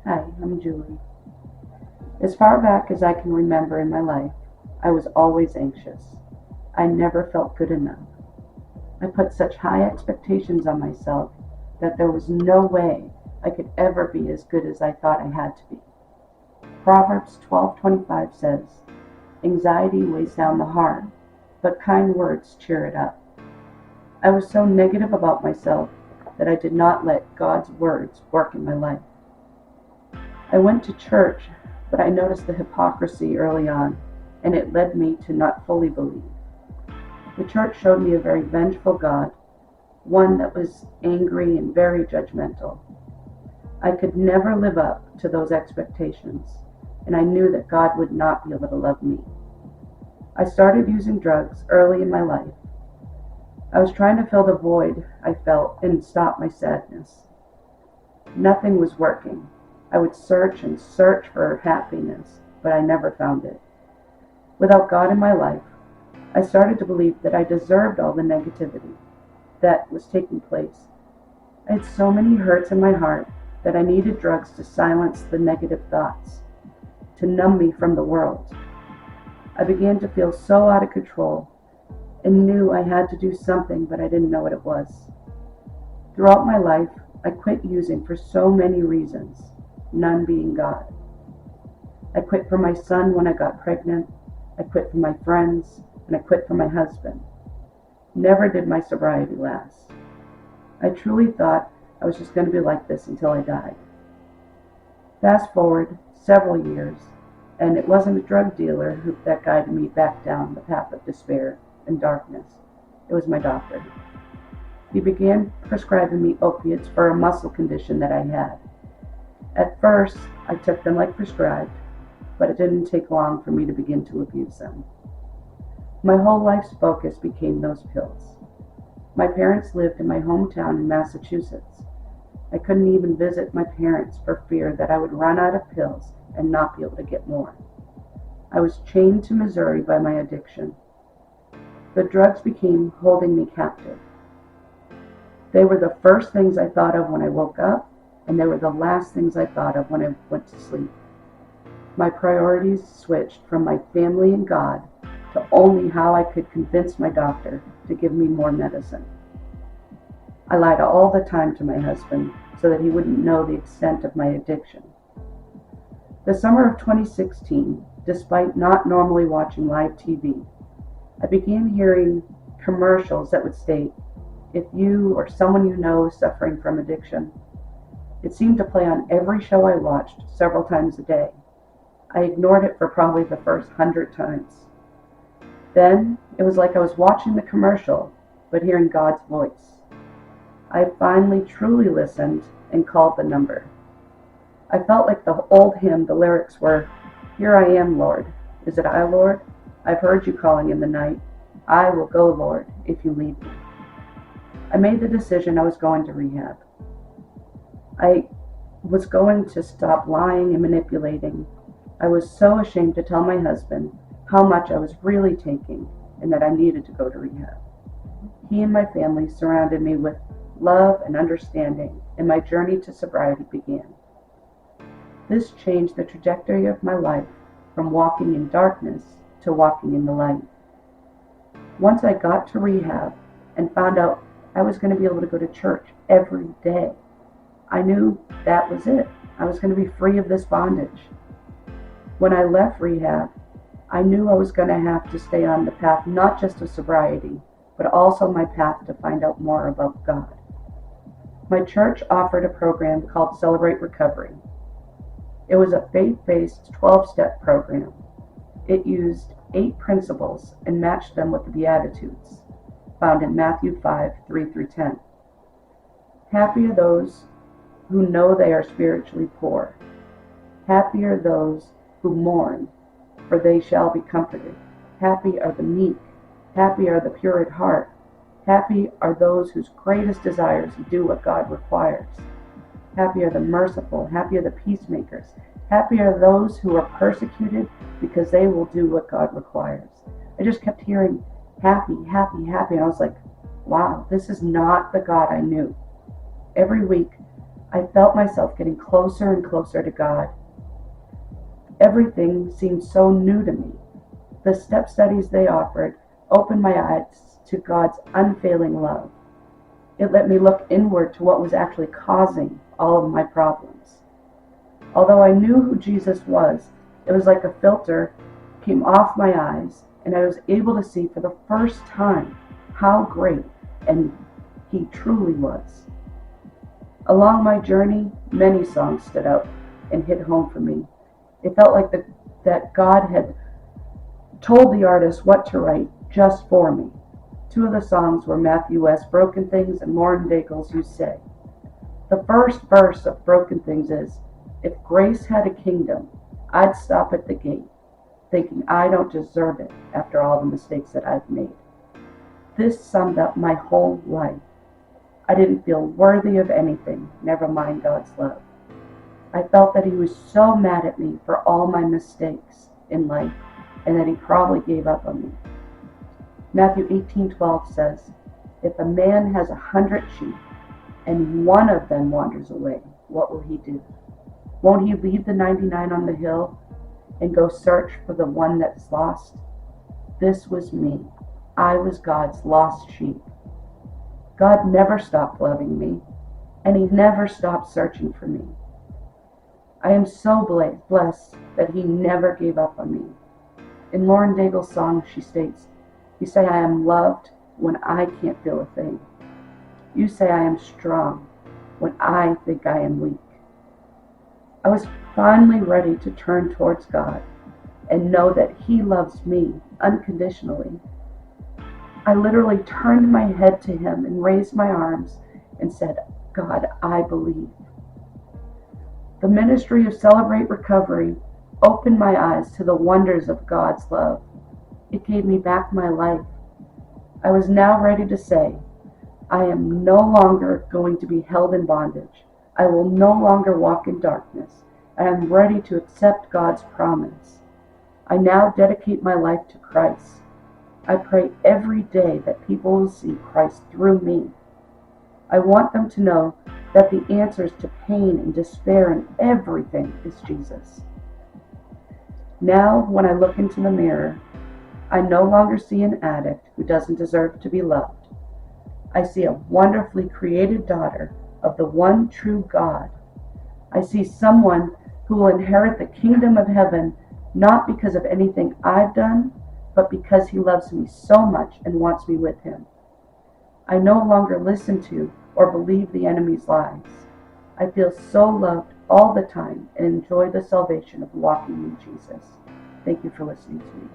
Hi, I'm Julie. As far back as I can remember in my life, I was always anxious. I never felt good enough. I put such high expectations on myself that there was no way I could ever be as good as I thought I had to be. Proverbs 12:25 says, "Anxiety weighs down the heart, but kind words cheer it up." I was so negative about myself that I did not let God's words work in my life. I went to church, but I noticed the hypocrisy early on, and it led me to not fully believe. The church showed me a very vengeful God, one that was angry and very judgmental. I could never live up to those expectations, and I knew that God would not be able to love me. I started using drugs early in my life. I was trying to fill the void I felt and stop my sadness. Nothing was working. I would search and search for happiness, but I never found it. Without God in my life, I started to believe that I deserved all the negativity that was taking place. I had so many hurts in my heart that I needed drugs to silence the negative thoughts, to numb me from the world. I began to feel so out of control and knew I had to do something, but I didn't know what it was. Throughout my life, I quit using for so many reasons, none being God. I quit for my son when I got pregnant. I quit for my friends, and I quit for my husband. Never did my sobriety last. I truly thought I was just going to be like this until I died. Fast forward several years, and it wasn't a drug dealer that guided me back down the path of despair and darkness. It was my doctor. He began prescribing me opiates for a muscle condition that I had. At first, I took them like prescribed, but it didn't take long for me to begin to abuse them. My whole life's focus became those pills. My parents lived in my hometown in Massachusetts. I couldn't even visit my parents for fear that I would run out of pills and not be able to get more. I was chained to Missouri by my addiction. The drugs became holding me captive. They were the first things I thought of when I woke up, and they were the last things I thought of when I went to sleep. My priorities switched from my family and God to only how I could convince my doctor to give me more medicine. I lied all the time to my husband so that he wouldn't know the extent of my addiction. The summer of 2016, despite not normally watching live TV, I began hearing commercials that would state, "If you or someone you know is suffering from addiction." It seemed to play on every show I watched several times a day. I ignored it for probably the first 100 times. Then it was like I was watching the commercial, but hearing God's voice. I finally truly listened and called the number. I felt like the old hymn, the lyrics were, "Here I am, Lord. Is it I, Lord? I've heard you calling in the night. I will go, Lord, if you lead me." I made the decision I was going to rehab. I was going to stop lying and manipulating. I was so ashamed to tell my husband how much I was really taking and that I needed to go to rehab. He and my family surrounded me with love and understanding, and my journey to sobriety began. This changed the trajectory of my life from walking in darkness to walking in the light. Once I got to rehab and found out I was going to be able to go to church every day, I knew that was it. I was going to be free of this bondage. When I left rehab, I knew I was going to have to stay on the path not just of sobriety, but also my path to find out more about God. My church offered a program called Celebrate Recovery. It was a faith-based 12-step program. It used 8 principles and matched them with the Beatitudes, found in Matthew 5:3-10. Happy are those who know they are spiritually poor. Happy are those who mourn, for they shall be comforted. Happy are the meek. Happy are the pure at heart. Happy are those whose greatest desires do what God requires. Happy are the merciful. Happy are the peacemakers. Happy are those who are persecuted, because they will do what God requires. I just kept hearing happy, happy, happy. And I was like, wow, this is not the God I knew. Every week, I felt myself getting closer and closer to God. Everything seemed so new to me. The step studies they offered opened my eyes to God's unfailing love. It let me look inward to what was actually causing all of my problems. Although I knew who Jesus was, it was like a filter came off my eyes, and I was able to see for the first time how great and He truly was. Along my journey, many songs stood out and hit home for me. It felt like that God had told the artist what to write just for me. Two of the songs were Matthew West's Broken Things and Lauren Daigle's You Say. The first verse of Broken Things is, "If grace had a kingdom, I'd stop at the gate, thinking I don't deserve it after all the mistakes that I've made." This summed up my whole life. I didn't feel worthy of anything, never mind God's love. I felt that He was so mad at me for all my mistakes in life, and that He probably gave up on me. Matthew 18:12 says, "If a man has 100 sheep, and one of them wanders away, what will he do? Won't he leave the 99 on the hill and go search for the one that's lost?" This was me. I was God's lost sheep. God never stopped loving me, and He never stopped searching for me. I am so blessed that He never gave up on me. In Lauren Daigle's song, she states, "You say I am loved when I can't feel a thing. You say I am strong when I think I am weak." I was finally ready to turn towards God and know that He loves me unconditionally. I literally turned my head to Him and raised my arms and said, "God, I believe." The ministry of Celebrate Recovery opened my eyes to the wonders of God's love. It gave me back my life. I was now ready to say, I am no longer going to be held in bondage. I will no longer walk in darkness. I am ready to accept God's promise. I now dedicate my life to Christ. I pray every day that people will see Christ through me. I want them to know that the answers to pain and despair and everything is Jesus. Now, when I look into the mirror, I no longer see an addict who doesn't deserve to be loved. I see a wonderfully created daughter of the one true God. I see someone who will inherit the kingdom of heaven, not because of anything I've done, but because He loves me so much and wants me with Him. I no longer listen to or believe the enemy's lies. I feel so loved all the time and enjoy the salvation of walking in Jesus. Thank you for listening to me.